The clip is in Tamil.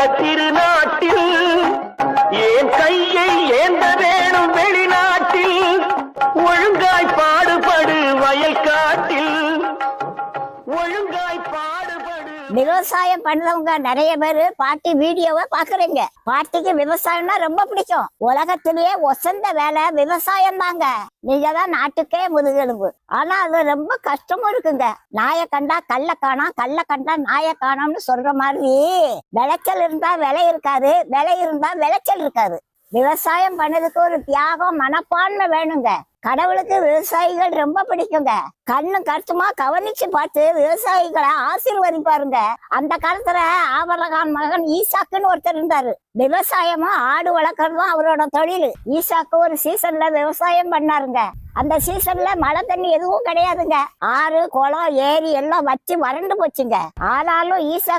அந்த திருநாட்டில் ஏன் கையை ஏந்த வேணும் வெளிநாட்டில் ஒழுங்காய் பாடுபடு வயல்காட்டில் ஒழுங்காய் பாடுபடு. விவசாயம் பண்றவங்க நிறைய பேரு பாட்டி வீடியோவை பாக்குறீங்க. பாட்டிக்கு விவசாயம்னா ரொம்ப பிடிக்கும். உலகத்திலேயே ஒசந்த வேலை விவசாயம் தாங்க. நீங்க தான் நாட்டுக்கே முதுகெலும்பு. ஆனா அது ரொம்ப கஷ்டமும் இருக்குங்க. நாயை கண்டா கல்ல காணோம், கல்ல கண்டா நாயை காணோம்னு சொல்ற மாதிரி விளைச்சல் இருந்தா விலை இருக்காது, விலை இருந்தா விளைச்சல் இருக்காது. விவசாயம் பண்ணதுக்கு ஒரு தியாகம் மனப்பான்மை வேணுங்க. கடவுளுக்கு விவசாயிகள் ரொம்ப பிடிக்குங்க. கண்ணு கருத்துமா கவனிச்சு பார்த்து விவசாயிகளை ஆசீர்வதிப்பாருங்க. அந்த காலத்துல ஆபரகாம் மகன் ஈசாக்குன்னு ஒருத்தர் இருந்தாரு. விவசாயமும் ஆடு வளர்க்கறதும் அவரோட தொழில். ஈசாக்கு ஒரு சீசன்ல விவசாயம் பண்ணாருங்க. அந்த சீசன்ல மழை தண்ணி எதுவும் கிடையாதுங்க. ஆறு குளம் ஏரி எல்லாம் வச்சு வறண்டு போச்சுங்க. ஆனாலும் ஈசாக்கு